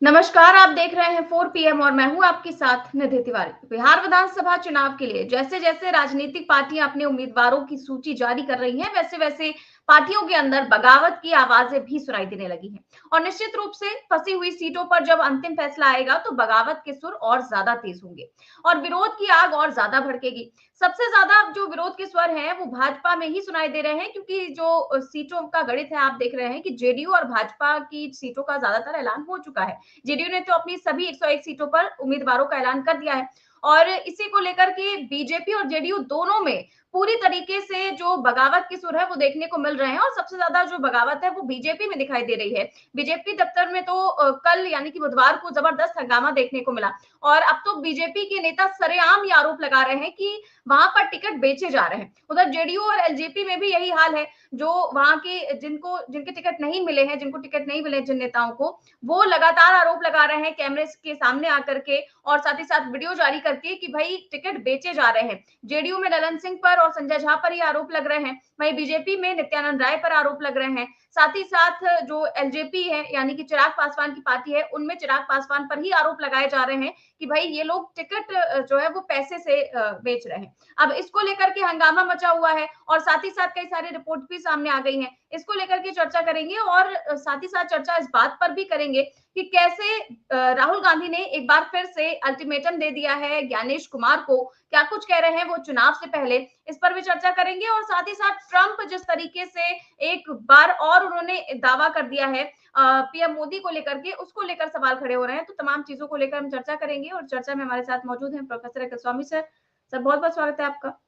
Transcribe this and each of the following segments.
नमस्कार, आप देख रहे हैं 4 पीएम और मैं हूं आपके साथ निधि तिवारी। बिहार विधानसभा चुनाव के लिए जैसे-जैसे राजनीतिक पार्टियां अपने उम्मीदवारों की सूची जारी कर रही हैं, वैसे-वैसे पार्टियों के अंदर बगावत की आवाजें भी सुनाई देने लगी हैं। और निश्चित रूप से फंसी हुई सीटों पर जब अंतिम फैसला आएगा, तो बगावत के सुर और ज्यादा तेज होंगे और विरोध की आग और ज्यादा भड़केगी। सबसे ज्यादा जो विरोध के स्वर हैं, वो भाजपा में ही सुनाई दे रहे हैं, क्योंकि जो सीटों का गणित है, आप देख रहे हैं कि जेडीयू और भाजपा की सीटों का ज्यादातर ऐलान हो चुका है। जेडीयू ने तो अपनी सभी 101 सीटों पर उम्मीदवारों का ऐलान कर दिया है और इसी को लेकर के बीजेपी और जेडीयू दोनों में पूरी तरीके से जो बगावत के सुर है वो देखने को मिल रहे हैं और सबसे ज्यादा जो बगावत है वो बीजेपी में दिखाई दे रही है। बीजेपी दफ्तर में तो कल यानी कि बुधवार को जबरदस्त हंगामा देखने को मिला और अब तो बीजेपी के नेता सरेआम ये आरोप लगा रहे हैं कि वहां पर टिकट बेचे जा रहे हैं। उधर जेडीयू और एलजेपी में भी यही हाल है। जो वहां के जिनके टिकट नहीं मिले हैं, जिनको टिकट नहीं मिले जिन नेताओं को, वो लगातार आरोप लगा रहे हैं कैमरे के सामने आकर के और साथ ही साथ वीडियो जारी करके कि भाई टिकट बेचे जा रहे हैं। जेडीयू में ललन सिंह पर और संजय झा पर ये आरोप लग रहे हैं, वहीं बीजेपी में नित्यानंद राय पर आरोप लग रहे हैं। साथ ही साथ जो एलजेपी है यानी कि चिराग पासवान की पार्टी है, उनमें चिराग पासवान पर ही आरोप लगाए जा रहे हैं कि भाई ये लोग टिकट जो है वो पैसे से बेच रहे हैं। अब इसको लेकर के हंगामा मचा हुआ है और साथ ही साथ कई सारी रिपोर्ट भी सामने आ गई हैं। इसको लेकर के चर्चा करेंगे और साथ ही साथ चर्चा इस बात पर भी करेंगे कि कैसे राहुल गांधी ने एक बार फिर से अल्टीमेटम दे दिया है ज्ञानेश कुमार को, क्या कुछ कह रहे हैं वो चुनाव से पहले, इस पर भी चर्चा करेंगे और साथ ही साथ ट्रंप जिस तरीके से एक बार और उन्होंने दावा कर दिया है पीएम मोदी को लेकर के, उसको लेकर सवाल खड़े हो रहे हैं। तो तमाम चीजों को लेकर हम चर्चा करेंगे और चर्चा में हमारे साथ मौजूद हैं प्रोफेसर अखिल स्वामी सर। सर बहुत बहुत स्वागत है आपका।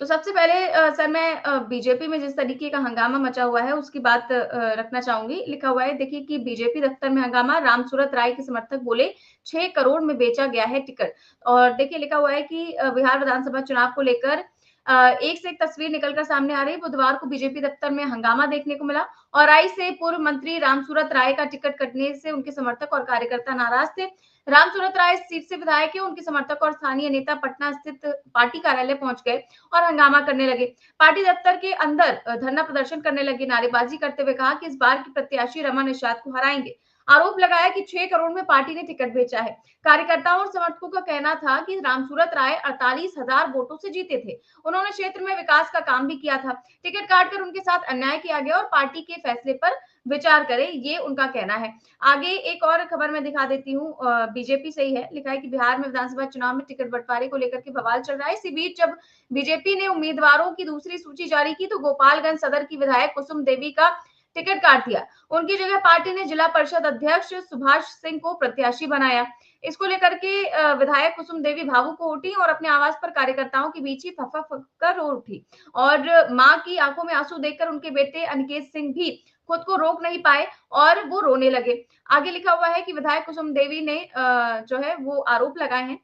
तो सबसे पहले सर मैं बीजेपी में जिस तरीके का हंगामा मचा हुआ है उसकी बात रखना चाहूंगी। लिखा हुआ है देखिए कि बीजेपी दफ्तर में हंगामा, रामसूरत राय के समर्थक बोले 6 करोड़ में बेचा गया है टिकट। और देखिए लिखा हुआ है कि बिहार विधानसभा चुनाव को लेकर एक से एक तस्वीर निकलकर सामने आ रही। बुधवार को बीजेपी दफ्तर में हंगामा देखने को मिला और आई से पूर्व मंत्री रामसूरत राय का टिकट कटने से उनके समर्थक और कार्यकर्ता नाराज थे। रामसूरत राय इस सीट से विधायक है, उनके समर्थक और स्थानीय नेता पटना स्थित पार्टी कार्यालय पहुंच गए और हंगामा करने लगे। पार्टी दफ्तर के अंदर धरना प्रदर्शन करने लगे, नारेबाजी करते हुए कहा कि इस बार की प्रत्याशी रमा निषाद को हराएंगे। आरोप लगाया कि 6 करोड़ में पार्टी ने टिकट बेचा है। कार्यकर्ताओं और समर्थकों का कहना था कि रामसूरत राय 48,000 वोटों से जीते थे। उन्होंने क्षेत्र में विकास का काम भी किया था। टिकट काटकर उनके साथ अन्याय किया गया और पार्टी के फैसले पर विचार करें, ये उनका कहना है। आगे एक और खबर मैं दिखा देती हूँ, बीजेपी से ही है। लिखा है कि बिहार में विधानसभा चुनाव में टिकट बंटवारे को लेकर के बवाल चल रहा है। इसी बीच जब बीजेपी ने उम्मीदवारों की दूसरी सूची जारी की तो गोपालगंज सदर की विधायक कुसुम देवी का टिकट काट दिया। उनकी जगह पार्टी ने जिला परिषद अध्यक्ष सुभाष सिंह को प्रत्याशी बनाया। इसको लेकर के विधायक कुसुम देवी भावुक हो उठी और अपने आवास पर कार्यकर्ताओं के बीच ही फक कर रो उठी और मां की आंखों में आंसू देखकर उनके बेटे अनिकेत सिंह भी खुद को रोक नहीं पाए और वो रोने लगे। आगे लिखा हुआ है कि विधायक कुसुम देवी ने जो है वो आरोप लगाए हैं।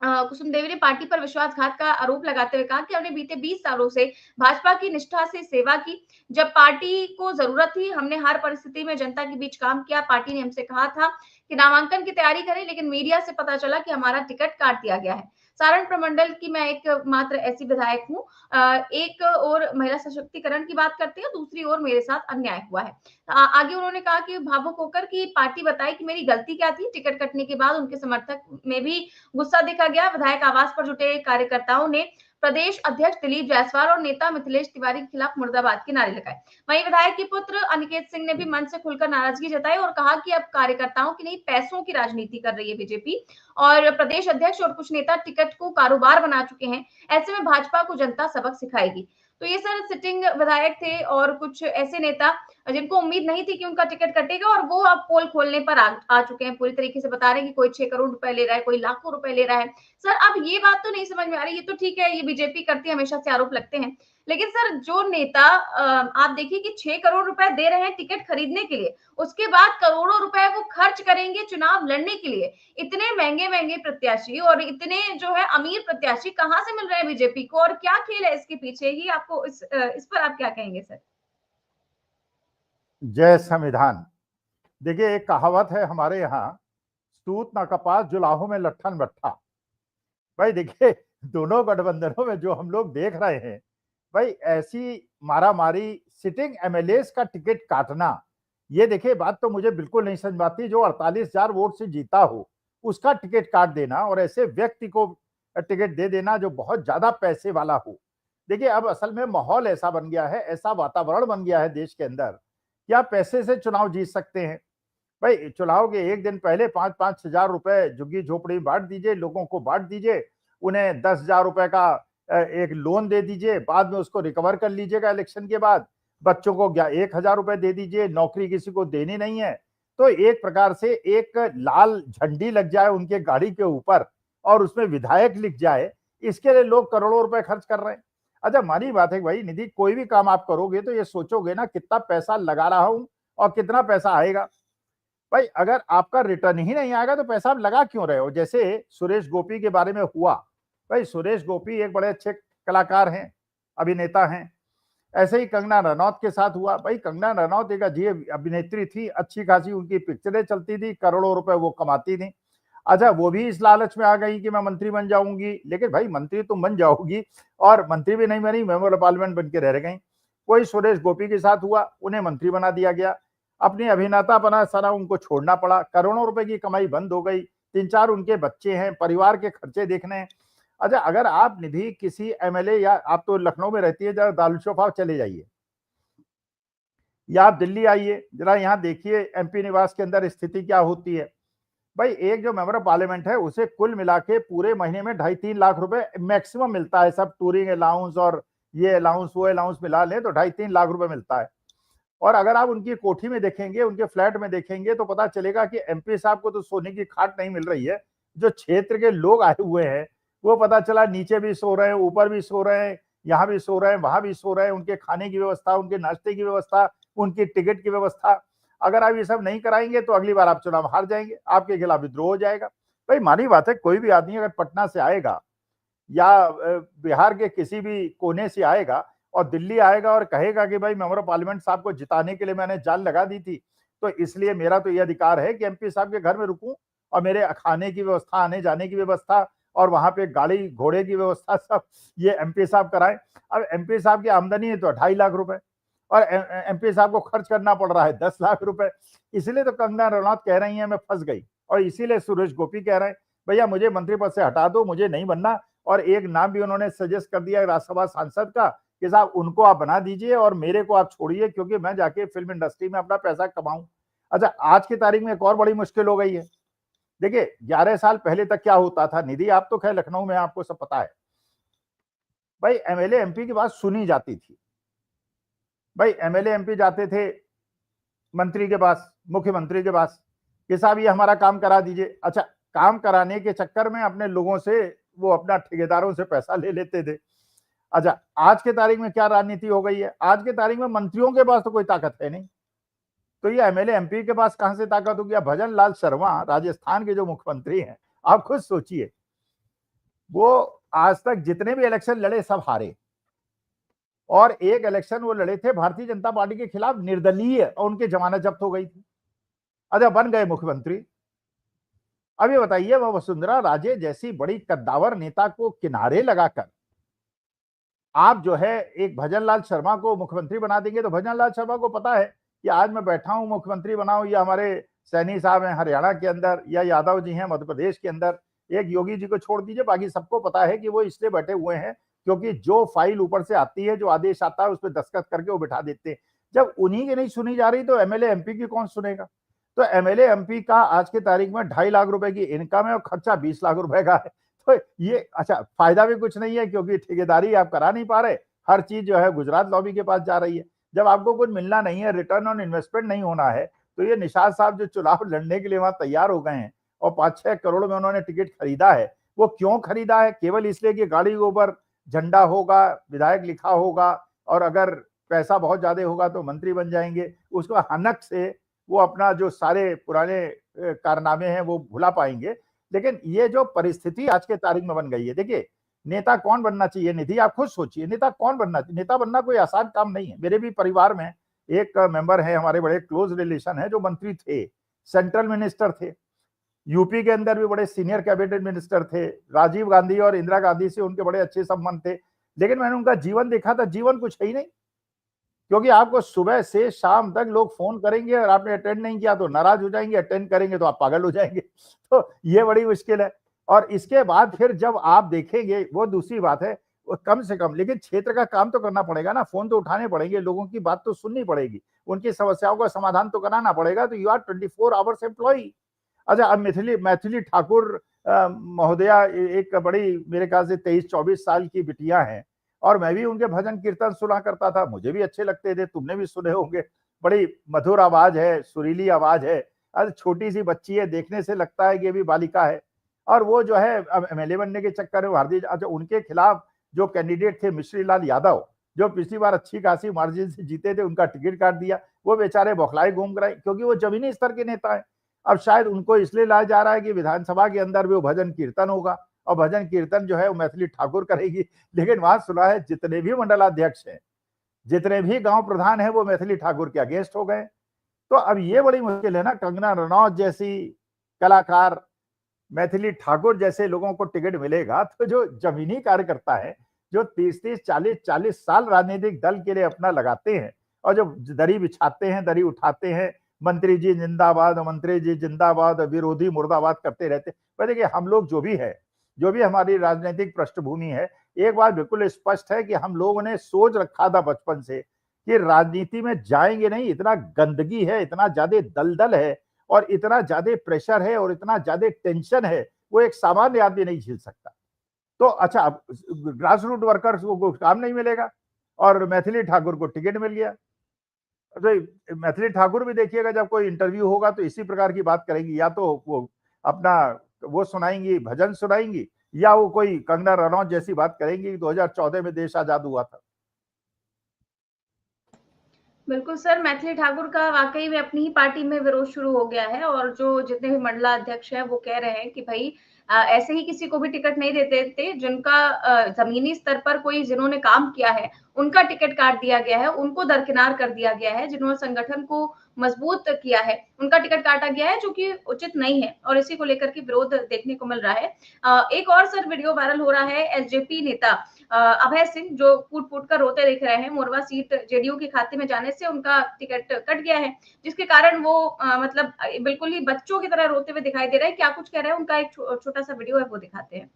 कुसुम देवी ने पार्टी पर विश्वासघात का आरोप लगाते हुए कहा कि हमने बीते 20 सालों से भाजपा की निष्ठा से सेवा की। जब पार्टी को जरूरत थी, हमने हर परिस्थिति में जनता के बीच काम किया। पार्टी ने हमसे कहा था कि नामांकन की तैयारी करें, लेकिन मीडिया से पता चला कि हमारा टिकट काट दिया गया है। सारण प्रमंडल की मैं एक मात्र ऐसी विधायक हूँ। एक और महिला सशक्तिकरण की बात करते हैं, दूसरी ओर मेरे साथ अन्याय हुआ है। आगे उन्होंने कहा कि भावुक होकर कि पार्टी बताई कि मेरी गलती क्या थी। टिकट कटने के बाद उनके समर्थक में भी गुस्सा देखा गया। विधायक आवास पर जुटे कार्यकर्ताओं ने प्रदेश अध्यक्ष दिलीप जायसवाल और नेता मिथिलेश तिवारी के खिलाफ मुर्दाबाद के नारे लगाए। वहीं विधायक के पुत्र अनिकेत सिंह ने भी मंच से खुलकर नाराजगी जताई और कहा कि अब कार्यकर्ताओं की नहीं, पैसों की राजनीति कर रही है बीजेपी और प्रदेश अध्यक्ष और कुछ नेता टिकट को कारोबार बना चुके हैं। ऐसे में भाजपा को जनता सबक सिखाएगी। तो ये सर सिटिंग विधायक थे और कुछ ऐसे नेता जिनको उम्मीद नहीं थी कि उनका टिकट कटेगा और वो अब पोल खोलने पर आ चुके हैं। पूरी तरीके से बता रहे हैं कि कोई 6 करोड़ रुपए ले रहा है, कोई लाखों रुपए ले रहा है। सर अब ये बात तो नहीं समझ में आ रही। ये तो ठीक है, ये बीजेपी करती है, हमेशा से आरोप लगते हैं। लेकिन सर जो नेता आप देखिए कि 6 करोड़ रुपए दे रहे हैं टिकट खरीदने के लिए, उसके बाद करोड़ों रुपए वो खर्च करेंगे चुनाव लड़ने के लिए। इतने महंगे-महंगे प्रत्याशी और इतने जो है अमीर प्रत्याशी कहाँ से मिल रहे हैं बीजेपी को और क्या खेल है इसके पीछे? ये आपको इस पर आप क्या कहेंगे सर? जय संविधान। देखिए, एक कहावत है हमारे यहाँ, सूत ना कपास जुलाहों में लट्ठन बट्ठा। भाई देखिए, दोनों गठबंधनों में जो हम लोग देख रहे हैं, भाई ऐसी मारा मारी, सिटिंग एमएलए का टिकट काटना, ये देखिए बात तो मुझे बिल्कुल नहीं समझ में आती, जो 48,000 वोट से जीता हो उसका टिकट काट देना और ऐसे व्यक्ति को टिकट दे देना जो बहुत ज्यादा पैसे वाला हो। देखिए अब असल में माहौल ऐसा बन गया है, ऐसा वातावरण बन गया है देश के अंदर कि आप पैसे से चुनाव जीत सकते हैं। भाई चुनाव के एक दिन पहले 5-5 हजार रुपए झुग्गी झोपड़ी बांट दीजिए, लोगों को बांट दीजिए, उन्हें 10,000 रुपए का एक लोन दे दीजिए, बाद में उसको रिकवर कर लीजिएगा इलेक्शन के बाद। बच्चों को 1,000 रुपए दे दीजिए, नौकरी किसी को देनी नहीं है। तो एक प्रकार से एक लाल झंडी लग जाए उनके गाड़ी के ऊपर और उसमें विधायक लिख जाए, इसके लिए लोग करोड़ों रुपए खर्च कर रहे हैं। अच्छा मानी बात है भाई निधि, कोई भी काम आप करोगे तो ये सोचोगे ना कितना पैसा लगा रहा हूं और कितना पैसा आएगा। भाई अगर आपका रिटर्न ही नहीं आएगा तो पैसा आप लगा क्यों रहे हो। जैसे सुरेश गोपी के बारे में हुआ, भाई सुरेश गोपी एक बड़े अच्छे कलाकार हैं, अभिनेता हैं। ऐसे ही कंगना रनौत के साथ हुआ। भाई कंगना रनौत एक अजीब अभिनेत्री थी, अच्छी खासी उनकी पिक्चरें चलती थी, करोड़ों रुपए वो कमाती थी। अच्छा वो भी इस लालच में आ गई कि मैं मंत्री बन जाऊंगी, लेकिन भाई मंत्री तुम बन जाओगी और मंत्री भी नहीं बनी, मेंबर ऑफ पार्लियामेंट बन के रह गई। कोई सुरेश गोपी के साथ हुआ, उन्हें मंत्री बना दिया गया, अपनी अभिनेता बना सारा उनको छोड़ना पड़ा, करोड़ों रुपए की कमाई बंद हो गई, 3-4 उनके बच्चे हैं, परिवार के खर्चे देखने हैं। अच्छा अगर आप निधि किसी एमएलए, या आप तो लखनऊ में रहती है, जरा दारुल चले जाइए या आप दिल्ली आइए, जरा यहाँ देखिए एमपी निवास के अंदर स्थिति क्या होती है। भाई एक जो मेंबर ऑफ पार्लियामेंट है उसे कुल मिला के पूरे महीने में 2.5-3 लाख रुपए मैक्सिमम मिलता है, सब टूरिंग अलाउंस और ये अलाउंस वो अलाउंस मिला लें तो 2.5-3 लाख रुपए मिलता है। और अगर आप उनकी कोठी में देखेंगे, उनके फ्लैट में देखेंगे तो पता चलेगा कि एमपी साहब को तो सोने की खाट नहीं मिल रही है। जो क्षेत्र के लोग आए हुए हैं वो पता चला नीचे भी सो रहे हैं, ऊपर भी सो रहे हैं, यहाँ भी सो रहे हैं, वहां भी सो रहे हैं। उनके खाने की व्यवस्था, उनके नाश्ते की व्यवस्था, उनकी टिकट की व्यवस्था, अगर आप ये सब नहीं कराएंगे तो अगली बार आप चुनाव हार जाएंगे, आपके खिलाफ विद्रोह हो जाएगा। भाई मानी बात है, कोई भी आदमी अगर पटना से आएगा या बिहार के किसी भी कोने से आएगा और दिल्ली आएगा और कहेगा कि भाई मेंबर ऑफ पार्लियामेंट साहब को जिताने के लिए मैंने जान लगा दी थी, तो इसलिए मेरा तो ये अधिकार है कि एमपी साहब के घर में रुकूं और मेरे खाने की व्यवस्था, आने जाने की व्यवस्था और वहां पे गाड़ी घोड़े की व्यवस्था सब ये एमपी साहब कराएं। अब एमपी साहब की आमदनी है तो 2.5 लाख रुपए और एमपी साहब को खर्च करना पड़ रहा है 10 लाख रुपए। इसलिए तो कंगना रनौत कह रही है मैं फंस गई, और इसीलिए सुरेश गोपी कह रहे हैं भैया मुझे मंत्री पद से हटा दो, मुझे नहीं बनना। और एक नाम भी उन्होंने सजेस्ट कर दिया राज्यसभा सांसद का कि साहब उनको आप बना दीजिए और मेरे को आप छोड़िए, क्योंकि मैं जाके फिल्म इंडस्ट्री में अपना पैसा कमाऊं। अच्छा आज की तारीख में एक और बड़ी मुश्किल हो गई है। देखिए 11 साल पहले तक क्या होता था निधि, आप तो खैर लखनऊ में, आपको सब पता है। भाई एमएलए एमपी की बात सुनी जाती थी। भाई एमएलए एमपी जाते थे मंत्री के पास, मुख्यमंत्री के पास कि साहब ये हमारा काम करा दीजिए। अच्छा काम कराने के चक्कर में अपने लोगों से, वो अपना ठेकेदारों से पैसा ले लेते थे। अच्छा आज के तारीख में क्या राजनीति हो गई है, आज के तारीख में मंत्रियों के पास तो कोई ताकत है नहीं, तो ये एमएलए एमपी के पास कहां से ताकत होगी। भजन लाल शर्मा राजस्थान के जो मुख्यमंत्री हैं, आप खुद सोचिए, वो आज तक जितने भी इलेक्शन लड़े सब हारे, और एक इलेक्शन वो लड़े थे भारतीय जनता पार्टी के खिलाफ निर्दलीय, और उनकी जमानत जब्त हो गई थी। अच्छा बन गए मुख्यमंत्री। अब ये बताइए वह वसुंधरा राजे जैसी बड़ी कद्दावर नेता को किनारे लगाकर आप जो है एक भजन लाल शर्मा को मुख्यमंत्री बना देंगे, तो भजन लाल शर्मा को पता है कि आज मैं बैठा हूं मुख्यमंत्री बनाऊं, या हमारे सैनी साहब हैं हरियाणा के अंदर, या यादव जी हैं मध्य प्रदेश के अंदर, एक योगी जी को छोड़ दीजिए, बाकी सबको पता है कि वो इसलिए बैठे हुए हैं क्योंकि जो फाइल ऊपर से आती है, जो आदेश आता है, उस पर दस्तखत करके वो बिठा देते हैं। जब उन्हीं की नहीं सुनी जा रही तो एमएलए एमपी की कौन सुनेगा। तो एमएलए एमपी का आज के तारीख में 2.5 लाख रुपए की इनकम है और खर्चा 20 लाख रुपए का है। तो ये अच्छा फायदा भी कुछ नहीं है क्योंकि ठेकेदारी आप करा नहीं पा रहे, हर चीज जो है गुजरात लॉबी के पास जा रही है। जब आपको कुछ मिलना नहीं है, रिटर्न ऑन इन्वेस्टमेंट नहीं होना है, तो ये निषाद साहब जो चुनाव लड़ने के लिए वहां तैयार हो गए हैं और 5-6 करोड़ में उन्होंने टिकट खरीदा है, वो क्यों खरीदा है, केवल इसलिए कि गाड़ी के ऊपर झंडा होगा, विधायक लिखा होगा, और अगर पैसा बहुत ज्यादा होगा तो मंत्री बन जाएंगे। उसको हनक से वो अपना जो सारे पुराने कारनामे हैं वो भुला पाएंगे। लेकिन ये जो परिस्थिति आज के तारीख में बन गई है, देखिए नेता कौन बनना चाहिए निधि, आप खुद सोचिए, नेता कौन बनना चाहिए। नेता बनना कोई आसान काम नहीं है। मेरे भी परिवार में एक मेंबर है, हमारे बड़े क्लोज रिलेशन है, जो मंत्री थे, सेंट्रल मिनिस्टर थे, यूपी के अंदर भी बड़े सीनियर कैबिनेट मिनिस्टर थे, राजीव गांधी और इंदिरा गांधी से उनके बड़े अच्छे संबंध थे, लेकिन मैंने उनका जीवन देखा था, जीवन कुछ है ही नहीं। क्योंकि आपको सुबह से शाम तक लोग फोन करेंगे और आपने अटेंड नहीं किया तो नाराज हो जाएंगे, अटेंड करेंगे तो आप पागल हो जाएंगे। तो ये बड़ी मुश्किल है। और इसके बाद फिर जब आप देखेंगे, वो दूसरी बात है, वो कम से कम लेकिन क्षेत्र का काम तो करना पड़ेगा ना, फोन तो उठाने पड़ेंगे, लोगों की बात तो सुननी पड़ेगी, उनकी समस्याओं का समाधान तो कराना पड़ेगा। तो यू आर 24 आवर्स एम्प्लॉई। अच्छा, अब मैथिली ठाकुर महोदया एक बड़ी, मेरे ख्याल से 23-24 साल की बिटिया हैं, और मैं भी उनके भजन कीर्तन सुना करता था, मुझे भी अच्छे लगते थे, तुमने भी सुने होंगे। बड़ी मधुर आवाज है, सुरीली आवाज है। अरे छोटी सी बच्ची है, देखने से लगता है कि ये भी बालिका है। और वो जो है अब एमएलए बनने के चक्कर में भारतीय, अच्छा उनके खिलाफ जो कैंडिडेट थे मिश्री लाल यादव, जो पिछली बार अच्छी खासी मार्जिन से जीते थे, उनका टिकट काट दिया। वो बेचारे बौखलाए घूम रहे, क्योंकि वो जमीनी स्तर के नेता है। अब शायद उनको इसलिए लाया जा रहा है कि विधानसभा के अंदर भी वो भजन कीर्तन होगा, और भजन कीर्तन जो है वो मैथिली ठाकुर करेगी। लेकिन वहां सुना है जितने भी मंडलाध्यक्ष हैं, जितने भी गांव प्रधान हैं, वो मैथिली ठाकुर के अगेंस्ट हो गए। तो अब ये बड़ी मुश्किल है ना, कंगना रनौत जैसी कलाकार, मैथिली ठाकुर जैसे लोगों को टिकट मिलेगा, तो जो जमीनी कार्यकर्ता है, जो 30-30, 40-40 साल राजनीतिक दल के लिए अपना लगाते हैं, और जो दरी बिछाते हैं, दरी उठाते हैं, मंत्री जी जिंदाबाद, मंत्री जी जिंदाबाद, विरोधी मुर्दाबाद करते रहते हैं। पर देखिए, हम लोग जो भी है, जो भी हमारी राजनीतिक पृष्ठभूमि है, एक बात बिल्कुल स्पष्ट है कि हम लोगों ने सोच रखा था बचपन से कि राजनीति में जाएंगे नहीं, इतना गंदगी है, इतना ज्यादा दलदल है, और इतना ज्यादा प्रेशर है, और इतना ज्यादा टेंशन है, वो एक सामान्य आदमी नहीं झेल सकता। तो अच्छा, अब ग्रास रूट वर्कर्स को काम नहीं मिलेगा, और मैथिली ठाकुर को टिकट मिल गया। तो मैथिली ठाकुर भी देखिएगा, जब कोई इंटरव्यू होगा तो इसी प्रकार की बात करेंगी, या तो वो अपना वो सुनाएंगी, भजन सुनाएंगी, या वो कोई कंगना रनौत जैसी बात करेंगी, 2014 में देश आजाद हुआ था। बिल्कुल सर, मैथिली ठाकुर का वाकई में अपनी ही पार्टी में विरोध शुरू हो गया है, और जो जितने भी मंडला अध्यक्ष हैं वो कह रहे हैं कि भाई ऐसे ही किसी को भी टिकट नहीं देते थे, जिनका जमीनी स्तर पर कोई जिन्होंने काम किया है उनका टिकट काट दिया गया है, उनको दरकिनार कर दिया गया है, जिन्होंने संगठन को मजबूत किया है उनका टिकट काटा गया है, जो कि उचित नहीं है, और इसी को लेकर के विरोध देखने को मिल रहा है। एक और सर वीडियो वायरल हो रहा है, एसजेपी नेता अभय सिंह जो फूट फूट कर रोते दिख रहे हैं, मोरवा सीट जेडीयू के खाते में जाने से उनका टिकट कट गया है, जिसके कारण वो मतलब बिल्कुल ही बच्चों की तरह रोते हुए दिखाई दे रहे हैं। क्या कुछ कह रहे हैं, उनका एक छोटा सा वीडियो है, वो दिखाते हैं।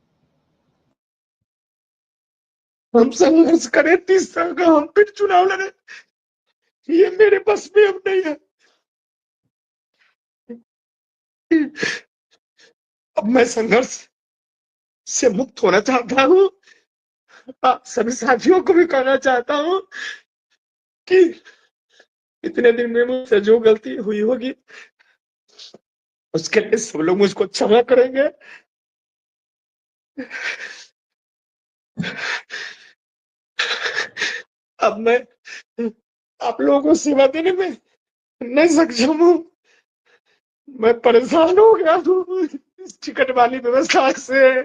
हम संघर्ष करें 30 साल का, हम फिर चुनाव लड़े, ये मेरे बस में अब नहीं है। अब मैं संघर्ष से मुक्त होना चाहता हूँ। सभी साथियों को भी कहना चाहता हूँ कि इतने दिन में मुझसे जो गलती हुई होगी उसके लिए सब लोग मुझको क्षमा करेंगे। अब मैं आप लोगों को सेवा देने में नहीं सक्षम हूँ, मैं परेशान हो गया हूँ इस टिकट वाली व्यवस्था से।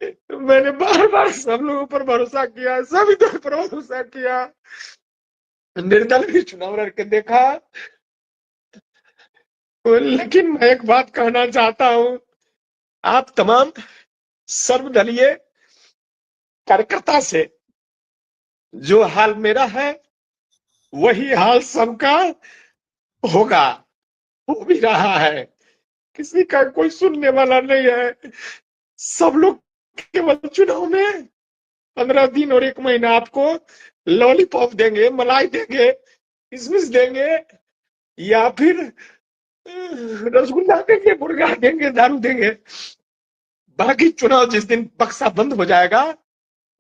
मैंने बार बार सब लोगों पर भरोसा किया, सभी दल पर भरोसा किया, निर्दल भी चुनाव लड़ के देखा। लेकिन मैं एक बात कहना चाहता हूँ, आप तमाम सर्वदलीय कार्यकर्ता से जो हाल मेरा है वही हाल सबका होगा, हो भी रहा है। किसी का कोई सुनने वाला नहीं है। सब लोग केवल चुनाव में 15 दिन और 1 महीना आपको लॉलीपॉप देंगे, मलाई देंगे, किशमिश देंगे, या फिर रसगुल्ला देंगे, मुर्गा देंगे, दारू देंगे। बाकी चुनाव जिस दिन बक्सा बंद हो जाएगा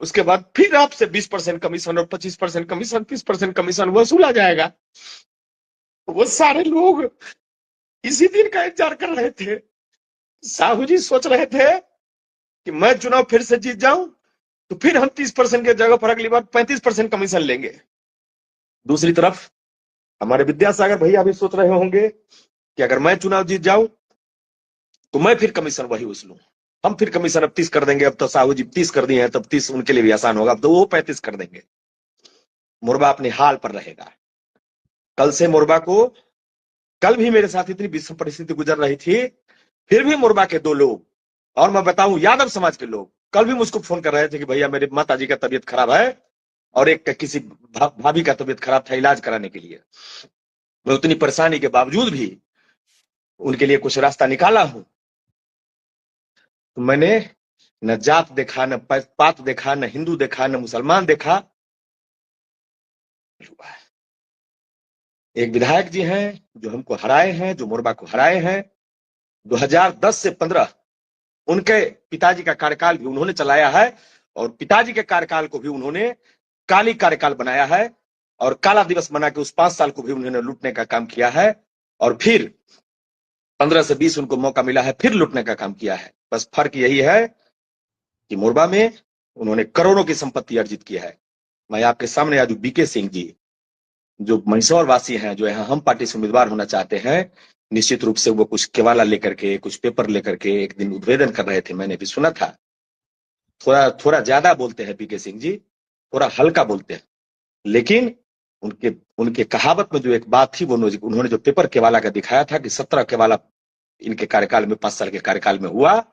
उसके बाद फिर आपसे 20% कमीशन और 25% कमीशन, 30% कमीशन वसूला जाएगा। वो सारे लोग इसी दिन का इंतजार कर रहे थे। साहू जी सोच रहे थे कि मैं चुनाव फिर से जीत जाऊं तो फिर हम 30% के जगह पर अगली बार 35% कमीशन लेंगे। दूसरी तरफ हमारे विद्यासागर भैया भी सोच रहे होंगे कि अगर मैं चुनाव जीत जाऊं तो मैं फिर कमीशन वही वसूलूं, हम फिर कमीशन अब 30 कर देंगे। अब तो साहू जी 30 कर दिए हैं, तब 30 उनके लिए भी आसान होगा, अब तो वो 35 कर देंगे। मुरबा अपने हाल पर रहेगा। कल से मुरबा को, कल भी मेरे साथ इतनी विषम परिस्थिति गुजर रही थी, फिर भी मुरबा के 2 लोग, और मैं बताऊं यादव समाज के लोग, कल भी मुझको फोन कर रहे थे कि भैया मेरे माता जी का तबीयत खराब है, और एक का किसी भाभी का तबीयत खराब था, इलाज कराने के लिए मैं उतनी परेशानी के बावजूद भी उनके लिए कुछ रास्ता निकाला हूं। तो मैंने न जात देखा, न पात देखा, न हिंदू देखा, न मुसलमान देखा। एक विधायक जी हैं जो हमको हराए हैं, जो मोरबा को हराए हैं 2010 से 15, उनके पिताजी का कार्यकाल भी उन्होंने चलाया है और पिताजी के कार्यकाल को भी उन्होंने काली कार्यकाल बनाया है और काला दिवस बना के उस 5 साल को भी उन्होंने लूटने का काम किया है और फिर 15 से 20 उनको मौका मिला है, फिर लूटने का काम किया है। बस फर्क यही है कि मोरबा में उन्होंने करोड़ों की संपत्ति अर्जित की है। मैं आपके सामने आज बीके सिंह जी जो मंदसौर वासी हैं, जो यहाँ हम पार्टी से उम्मीदवार होना चाहते हैं, निश्चित रूप से वो कुछ केवाला लेकर के, कुछ पेपर लेकर के एक दिन उद्भेदन कर रहे थे, मैंने भी सुना था। थोड़ा ज्यादा बोलते हैं बीके सिंह जी, थोड़ा हल्का बोलते हैं, लेकिन उनके कहावत में जो एक बात थी वो उन्होंने जो पेपर केवाला का दिखाया था कि 17 केवाला इनके कार्यकाल में, 5 साल के कार्यकाल में हुआ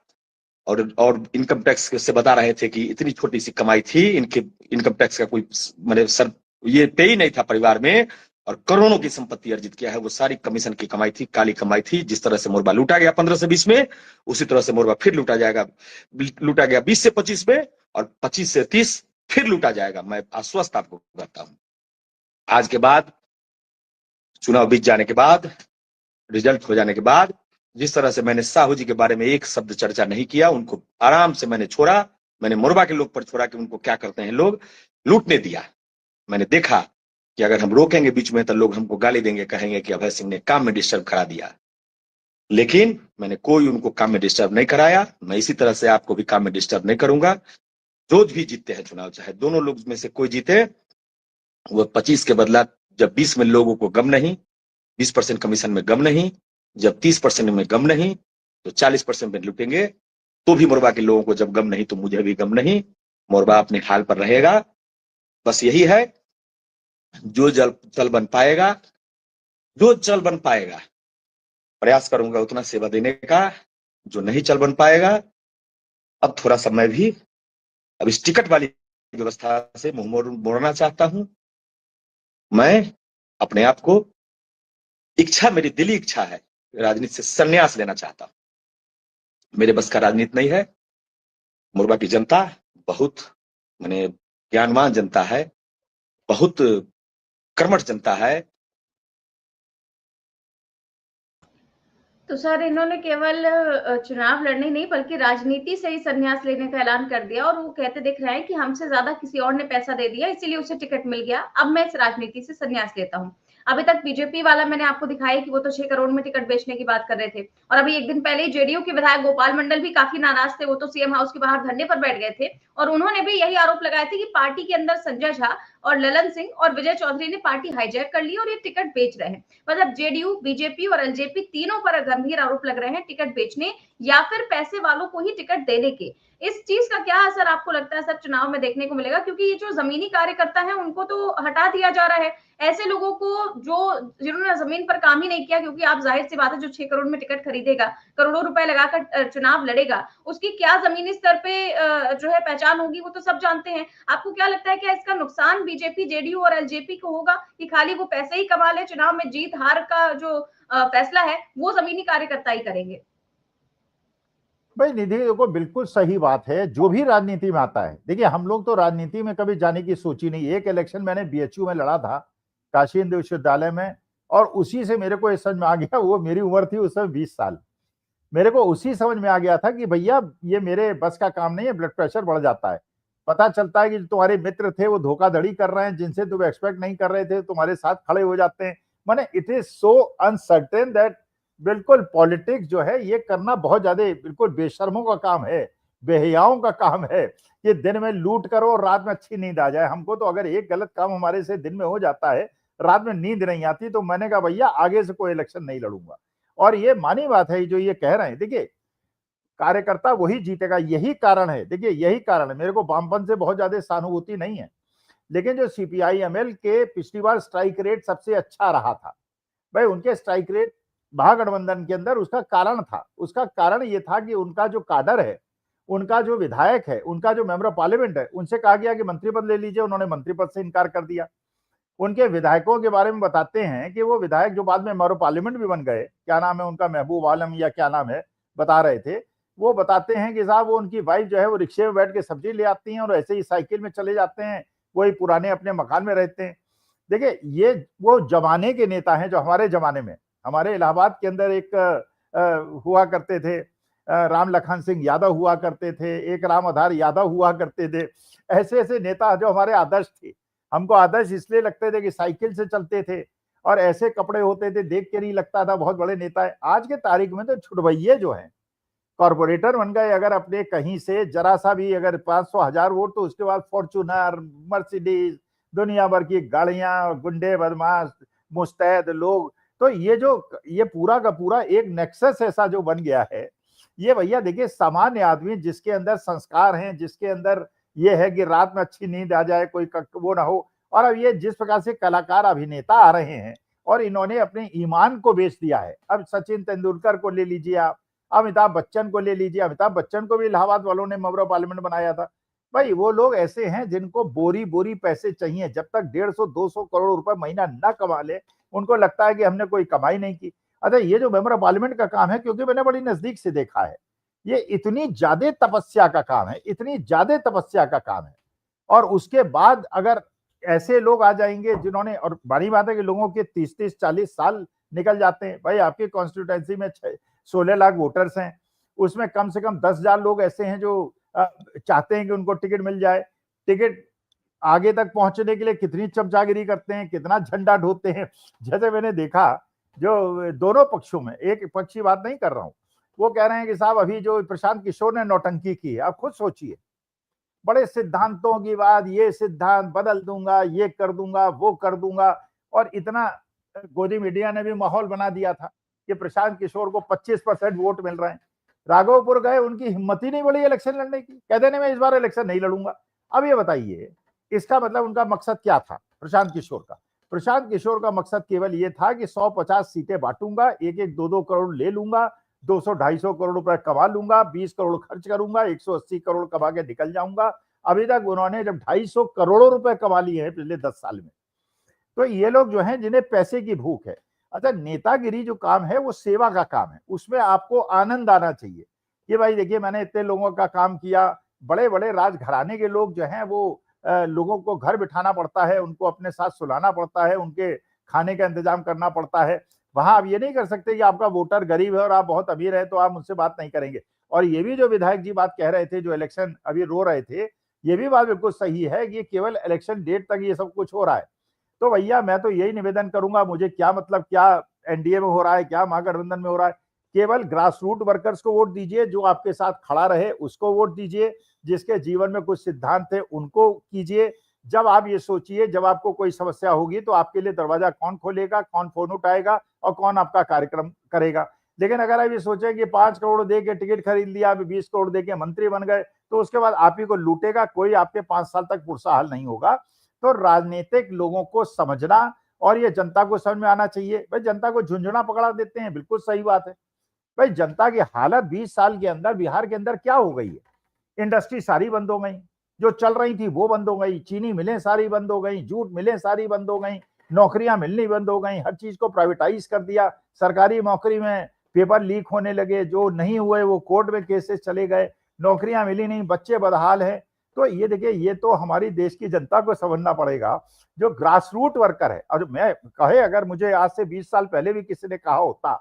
और इनकम टैक्स से बता रहे थे कि इतनी छोटी सी कमाई थी, इनके इनकम टैक्स का कोई मैंने सर ये पे ही नहीं था परिवार में और करोड़ों की संपत्ति अर्जित किया है। वो सारी कमीशन की कमाई थी, काली कमाई थी। जिस तरह से मोरबा लूटा गया 15 से 20 में, उसी तरह से मोरबा फिर लूटा गया 20 से 25 में और 25 से 30 फिर लूटा जाएगा। मैं आश्वस्त आपको करता हूं। आज के बाद, चुनाव बीत जाने के बाद, रिजल्ट हो जाने के बाद, जिस तरह से मैंने साहू जी के बारे में एक शब्द चर्चा नहीं किया, उनको आराम से मैंने छोड़ा। मैंने मोरबा के लोग पर छोड़ा कि उनको क्या करते हैं लोग, लूटने दिया। मैंने देखा कि अगर हम रोकेंगे बीच में तो लोग हमको गाली देंगे, कहेंगे कि अभय सिंह ने काम में डिस्टर्ब करा दिया। लेकिन मैंने कोई उनको काम में डिस्टर्ब नहीं कराया। मैं इसी तरह से आपको भी काम में डिस्टर्ब नहीं करूंगा। जो भी जीतते हैं चुनाव, चाहे दोनों लोग में से कोई जीते, वो 25 के बदला जब 20 में लोगों को गम नहीं, 20% कमीशन में गम नहीं, जब 30% में गम नहीं, तो 40% में लूटेंगे। तो भी मोरबा के लोगों को जब गम नहीं तो मुझे भी गम नहीं। मोरबा अपने हाल पर रहेगा। बस यही है, जो चल बन पाएगा, जो चल बन पाएगा प्रयास करूंगा उतना सेवा देने का। जो नहीं चल बन पाएगा, अब थोड़ा सा मैं भी अब इस टिकट वाली व्यवस्था से मुंह मोड़ना चाहता हूं। मैं अपने आप को, मेरी दिली इच्छा है, राजनीति से संन्यास लेना चाहता हूं। मेरे बस का राजनीति नहीं है। मोरबा की जनता बहुत माने ज्ञानवान जनता है, बहुत कर्मठ जनता है। तो सर, इन्होंने केवल चुनाव लड़ने नहीं बल्कि राजनीति से ही संन्यास लेने का ऐलान कर दिया और वो कहते दिख रहे हैं कि हमसे ज्यादा किसी और ने पैसा दे दिया, इसीलिए उसे टिकट मिल गया, अब मैं इस राजनीति से संन्यास लेता हूं। अभी तक बीजेपी वाला मैंने आपको दिखाया कि वो तो 6 करोड़ में टिकट बेचने की बात कर रहे थे और अभी एक दिन पहले ही जेडीयू के विधायक गोपाल मंडल भी काफी नाराज थे। वो तो सीएम हाउस के बाहर धरने पर बैठ गए थे और उन्होंने भी यही आरोप लगाए थे कि पार्टी के अंदर संजय झा और ललन सिंह और विजय चौधरी ने पार्टी हाईजैक कर ली और ये टिकट बेच रहे हैं। मतलब जेडीयू, बीजेपी और एलजेपी तीनों पर गंभीर आरोप लग रहे हैं टिकट बेचने या फिर पैसे वालों को ही टिकट देने के। इस चीज का क्या असर आपको लगता है सर चुनाव में देखने को मिलेगा? क्योंकि ये जो जमीनी कार्यकर्ता है उनको तो हटा दिया जा रहा है, ऐसे लोगों को जिन्होंने जमीन पर काम ही नहीं किया, क्योंकि आप जाहिर सी बात है जो 6 करोड़ में टिकट खरीदेगा, करोड़ों रुपए लगाकर चुनाव लड़ेगा, उसकी क्या जमीनी स्तर पे जो है पहचान होगी वो तो सब जानते हैं। आपको क्या लगता है क्या इसका नुकसान बीजेपी, जेडीयू और एलजेपी को होगा कि खाली वो पैसे ही कमा ले, चुनाव में जीत हार का जो फैसला है वो जमीनी कार्यकर्ता ही करेंगे? भाई निधि, देखो बिल्कुल सही बात है। जो भी राजनीति में आता है, देखिए हम लोग तो राजनीति में कभी जाने की सोची नहीं। एक इलेक्शन मैंने बीएचयू में लड़ा था, काशी हिंदू विश्वविद्यालय में, और उसी से मेरे को ये समझ में आ गया, वो मेरी उम्र थी उस समय 20 साल, मेरे को उसी समझ में आ गया था कि भैया ये मेरे बस का काम नहीं है, ब्लड प्रेशर बढ़ जाता है। पता चलता है कि जो तुम्हारे मित्र थे वो धोखाधड़ी कर रहे हैं, जिनसे तुम एक्सपेक्ट नहीं कर रहे थे तुम्हारे साथ खड़े हो जाते हैं। माने it is so uncertain that बिल्कुल पॉलिटिक्स जो है ये करना बहुत ज्यादा बिल्कुल बेशर्मों का काम है, बेहयाओं का काम है। ये दिन में लूट करो और रात में अच्छी नींद आ जाए। हमको तो अगर एक गलत काम हमारे से दिन में हो जाता है, रात में नींद नहीं आती, तो मैंने कहा भैया आगे से कोई इलेक्शन नहीं लड़ूंगा। और ये मानी बात है जो ये कह रहे हैं, देखिए कार्यकर्ता वही जीतेगा, यही कारण है। देखिए यही कारण है, मेरे को वामपंथ से बहुत ज्यादा सहानुभूति नहीं है, लेकिन जो सीपीआई एमएल के पिछली बार स्ट्राइक रेट सबसे अच्छा रहा था, भाई उनके स्ट्राइक रेट महागठबंधन के अंदर, उसका कारण था, उसका कारण ये था कि उनका जो काडर है उनका जो विधायक है, उनका जो मेंबर ऑफ पार्लियामेंट है, उनसे कहा गया कि मंत्री पद ले लीजिए, उन्होंने मंत्री पद से इनकार कर दिया। उनके विधायकों के बारे में बताते हैं कि वो विधायक जो बाद में मेंबर ऑफ पार्लियामेंट भी बन गए, क्या नाम है उनका, महबूब आलम या क्या नाम है, बता रहे थे, वो बताते हैं कि साहब वो उनकी वाइफ जो है वो रिक्शे में बैठ के सब्जी ले आती हैं और ऐसे ही साइकिल में चले जाते हैं, वही पुराने अपने मकान में रहते हैं। देखिए ये वो जमाने के नेता हैं जो हमारे जमाने में, हमारे इलाहाबाद के अंदर एक हुआ करते थे, राम लखन सिंह यादव हुआ करते थे, एक राम आधार यादव हुआ करते थे। ऐसे ऐसे नेता जो हमारे आदर्श थे, हमको आदर्श इसलिए लगते थे कि साइकिल से चलते थे और ऐसे कपड़े होते थे, देख के नहीं लगता था बहुत बड़े नेता है। आज के तारीख में तो छुटभइये जो हैं, कॉर्पोरेटर बन गए, अगर अपने कहीं से जरा सा भी अगर 500,000 वोट, तो उसके बाद फॉर्चूनर, मर्सिडीज, दुनिया भर की गाड़ियां, गुंडे बदमाश मुस्तैद लोग। तो ये पूरा का पूरा एक नेक्सस ऐसा जो बन गया है, ये भैया देखिए सामान्य आदमी जिसके अंदर संस्कार हैं, जिसके अंदर ये है कि रात में अच्छी नींद आ जाए, कोई वो ना हो। और अब ये जिस प्रकार से कलाकार अभिनेता आ रहे हैं और इन्होंने अपने ईमान को बेच दिया है। अब सचिन तेंदुलकर को ले लीजिए आप, अमिताभ बच्चन को ले लीजिए, अमिताभ बच्चन को भी इलाहाबाद वालों ने मेंबर ऑफ पार्लियामेंट बनाया था। भाई वो लोग ऐसे हैं जिनको बोरी बोरी पैसे चाहिए, जब तक 150-200 करोड़ रुपए महीना न कमा ले, उनको लगता है कि हमने कोई कमाई नहीं की। अच्छा ये जो मेंबर ऑफ पार्लियामेंट का काम है, क्योंकि मैंने बड़ी नजदीक से देखा है, ये इतनी ज्यादा तपस्या का काम है, इतनी ज्यादा तपस्या का काम है। और उसके बाद अगर ऐसे लोग आ जाएंगे जिन्होंने, और बड़ी बात है कि लोगों के 30-30, 40 साल निकल जाते हैं। भाई आपकी कॉन्स्टिट्यूएंसी में 16 लाख वोटर्स हैं, उसमें कम से कम 10,000 लोग ऐसे हैं जो चाहते हैं कि उनको टिकट मिल जाए। टिकट आगे तक पहुंचने के लिए कितनी चमचागिरी करते हैं, कितना झंडा ढोते हैं। जैसे मैंने देखा जो दोनों पक्षों में, एक पक्ष की बात नहीं कर रहा हूं, वो कह रहे हैं कि साहब अभी जो प्रशांत किशोर ने नौटंकी की है, आप खुद सोचिए, बड़े सिद्धांतों की बात, ये सिद्धांत बदल दूंगा, ये कर दूंगा, वो कर दूंगा, और इतना गोदी मीडिया ने भी माहौल बना दिया था कि प्रशांत किशोर को 25% वोट मिल रहे हैं। राघवपुर गए, उनकी हिम्मत ही नहीं बढ़ी इलेक्शन लड़ने की, कहते नहीं मैं इस बार इलेक्शन नहीं लड़ूंगा। अब ये बताइए इसका मतलब उनका मकसद क्या था प्रशांत किशोर का? प्रशांत किशोर का मकसद केवल ये था कि 150 सीटें बांटूंगा, एक एक 2-2 करोड़ ले लूंगा, 200-250 करोड़ रुपए कमा लूंगा, 20 करोड़ खर्च करूंगा, 180 करोड़ कमा के निकल जाऊंगा। अभी तक उन्होंने जब 250 करोड़ रुपए कमा लिए हैं पिछले 10 साल में, तो ये लोग जो हैं जिन्हें पैसे की भूख है। अच्छा नेतागिरी जो काम है वो सेवा का काम है, उसमें आपको आनंद आना चाहिए कि भाई देखिए मैंने इतने लोगों का काम किया। बड़े बड़े राजघराने के लोग जो हैं वो लोगों को घर बिठाना पड़ता है, उनको अपने साथ सुलाना पड़ता है, उनके खाने का इंतजाम करना पड़ता है। वहां आप ये नहीं कर सकते कि आपका वोटर गरीब है और आप बहुत अमीर है तो आप मुझसे बात नहीं करेंगे। और ये भी जो विधायक जी बात कह रहे थे, जो इलेक्शन अभी रो रहे थे, ये भी बात बिल्कुल सही है कि केवल इलेक्शन डेट तक ये सब कुछ हो रहा है। तो भैया मैं तो यही निवेदन करूंगा, मुझे क्या मतलब क्या एनडीए में हो रहा है, क्या महागठबंधन में हो रहा है, केवल ग्रास रूट वर्कर्स को वोट दीजिए, जो आपके साथ खड़ा रहे उसको वोट दीजिए, जिसके जीवन में कुछ सिद्धांत थे उनको कीजिए। जब आप ये सोचिए, जब आपको कोई समस्या होगी तो आपके लिए दरवाजा कौन खोलेगा, कौन फोन उठाएगा और कौन आपका कार्यक्रम करेगा। लेकिन अगर आप ये सोचें कि 5 करोड़ दे के टिकट खरीद लिया, अभी 20 करोड़ दे के मंत्री बन गए, तो उसके बाद आप ही को लूटेगा कोई, आपके 5 साल तक पुरसा हल नहीं होगा। तो राजनीतिक लोगों को समझना और ये जनता को समझ में आना चाहिए। भाई जनता को झुंझुना पकड़ा देते हैं, बिल्कुल सही बात है। भाई जनता की हालत 20 साल के अंदर बिहार के अंदर क्या हो गई है? इंडस्ट्री सारी बंद हो गई, जो चल रही थी वो बंद हो गई, चीनी मिलें सारी बंद हो गई, जूट मिलें सारी बंद हो गई, नौकरियां मिलनी बंद हो गई, हर चीज को प्राइवेटाइज कर दिया। सरकारी नौकरी में पेपर लीक होने लगे, जो नहीं हुए वो कोर्ट में केसेस चले गए, नौकरियां मिली नहीं, बच्चे बदहाल है। तो ये देखिए, ये तो हमारी देश की जनता को समझना पड़ेगा, जो ग्रास रूट वर्कर है। और मैं कहे, अगर मुझे आज से 20 साल पहले भी किसी ने कहा होता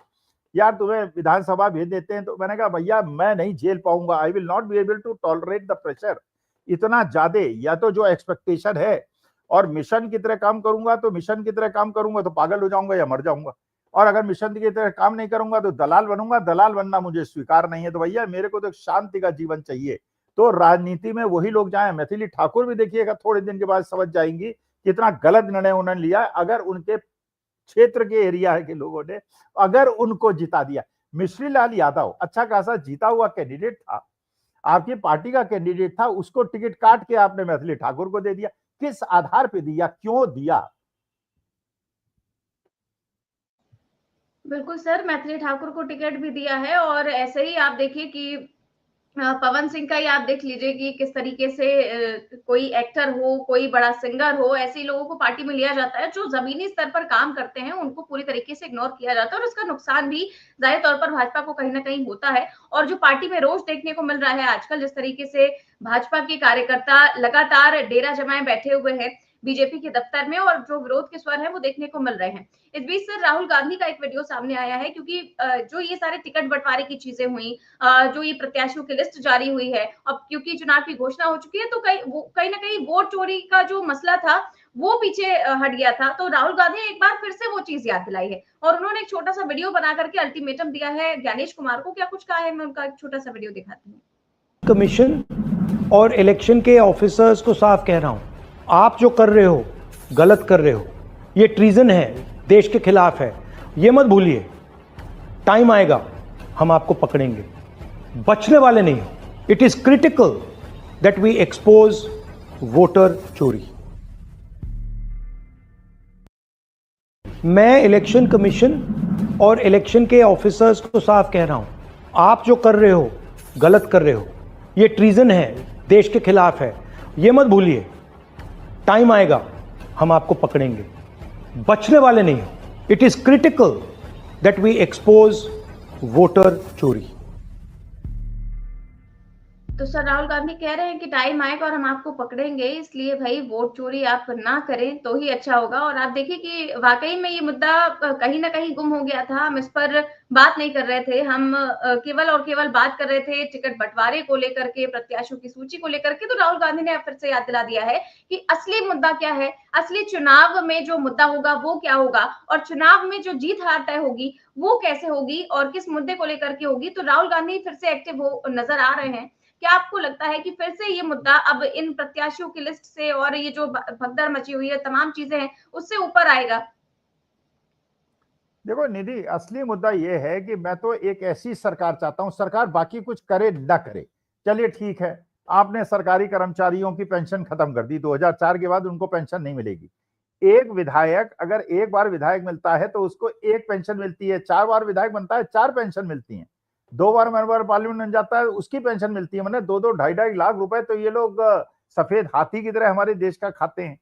यार तुम्हें विधानसभा भेज देते हैं, तो मैंने कहा भैया मैं नहीं झेल पाऊंगा, I will not be able to tolerate the pressure इतना ज्यादा। या तो जो एक्सपेक्टेशन है और मिशन की तरह काम करूंगा तो मिशन की तरह काम करूंगा तो पागल हो जाऊंगा या मर जाऊंगा, और अगर मिशन की तरह काम नहीं करूंगा तो दलाल बनूंगा। दलाल बनना मुझे स्वीकार नहीं है। तो भैया मेरे को तो शांति का जीवन चाहिए। तो राजनीति में वही लोग जाए, मैथिली ठाकुर भी देखिएगा थोड़े दिन के बाद समझ जाएंगी कितना गलत निर्णय उन्होंने लिया। अगर उनके क्षेत्र के एरिया के लोगों ने अगर उनको जिता दिया, मिश्री लाल यादव अच्छा खासा जीता हुआ कैंडिडेट था, आपकी पार्टी का कैंडिडेट था, उसको टिकट काट के आपने मैथिली ठाकुर को दे दिया। किस आधार पे दिया, क्यों दिया? बिल्कुल सर, मैथिली ठाकुर को टिकट भी दिया है। और ऐसे ही आप देखिए कि पवन सिंह का ही आप देख लीजिए कि किस तरीके से कोई एक्टर हो, कोई बड़ा सिंगर हो, ऐसे लोगों को पार्टी में लिया जाता है जो जमीनी स्तर पर काम करते हैं, उनको पूरी तरीके से इग्नोर किया जाता है और उसका नुकसान भी जाहिर तौर पर भाजपा को कहीं न कहीं होता है। और जो पार्टी में रोष देखने को मिल रहा है आजकल, जिस तरीके से भाजपा के कार्यकर्ता लगातार डेरा जमाए बैठे हुए हैं बीजेपी के दफ्तर में और जो विरोध के स्वर हैं वो देखने को मिल रहे हैं। इस बीच सर राहुल गांधी का एक वीडियो सामने आया है क्योंकि जो ये सारे टिकट बंटवारे की चीजें हुई, जो ये प्रत्याशियों की लिस्ट जारी हुई है, अब क्योंकि चुनाव की घोषणा हो चुकी है तो कहीं ना कहीं वोट चोरी का जो मसला था वो पीछे हट गया था। तो राहुल गांधी ने एक बार फिर से वो चीज याद दिलाई है और उन्होंने एक छोटा सा वीडियो बना करके अल्टीमेटम दिया है ज्ञानेश कुमार को। क्या कुछ कहा है, मैं उनका एक छोटा सा वीडियो दिखाती हूँ। कमीशन और इलेक्शन के ऑफिसर्स को साफ कह रहा हूं, आप जो कर रहे हो गलत कर रहे हो, ये ट्रीजन है, देश के खिलाफ है। ये मत भूलिए, टाइम आएगा हम आपको पकड़ेंगे, बचने वाले नहीं हो। It is critical that we expose voter चोरी। मैं इलेक्शन कमीशन और इलेक्शन के ऑफिसर्स को साफ कह रहा हूं, आप जो कर रहे हो गलत कर रहे हो, ये ट्रीजन है, देश के खिलाफ है। ये मत भूलिए, टाइम आएगा हम आपको पकड़ेंगे, बचने वाले नहीं हो। It is critical that we expose voter चोरी। तो सर राहुल गांधी कह रहे हैं कि टाइम आएगा और हम आपको पकड़ेंगे, इसलिए भाई वोट चोरी आप ना करें तो ही अच्छा होगा। और आप देखिए कि वाकई में ये मुद्दा कहीं ना कहीं गुम हो गया था, हम इस पर बात नहीं कर रहे थे, हम केवल और केवल बात कर रहे थे टिकट बंटवारे को लेकर के, प्रत्याशियों की सूची को लेकर के। तो राहुल गांधी ने फिर से याद दिला दिया है कि असली मुद्दा क्या है, असली चुनाव में जो मुद्दा होगा वो क्या होगा और चुनाव में जो जीत हार तय होगी वो कैसे होगी और किस मुद्दे को लेकर के होगी। तो राहुल गांधी फिर से एक्टिव हो नजर आ रहे हैं। क्या आपको लगता है कि फिर से ये मुद्दा अब इन प्रत्याशियों की लिस्ट से और ये जो भगदड़ मची हुई है, तमाम चीजें हैं, उससे ऊपर आएगा? देखो निधि, असली मुद्दा ये है कि मैं तो एक ऐसी सरकार चाहता हूं, सरकार बाकी कुछ करे ना करे। चलिए ठीक है, आपने सरकारी कर्मचारियों की पेंशन खत्म कर दी, 2004 के बाद उनको पेंशन नहीं मिलेगी। एक विधायक अगर एक बार विधायक मिलता है तो उसको एक पेंशन मिलती है, 4 बार विधायक बनता है 4 पेंशन मिलती हैं, 2 बार मेंबर पार्लियामेंट बन जाता है उसकी पेंशन मिलती है। मैंने 2-2 ढाई-ढाई लाख रुपए तो ये लोग सफेद हाथी की तरह हमारे देश का खाते हैं।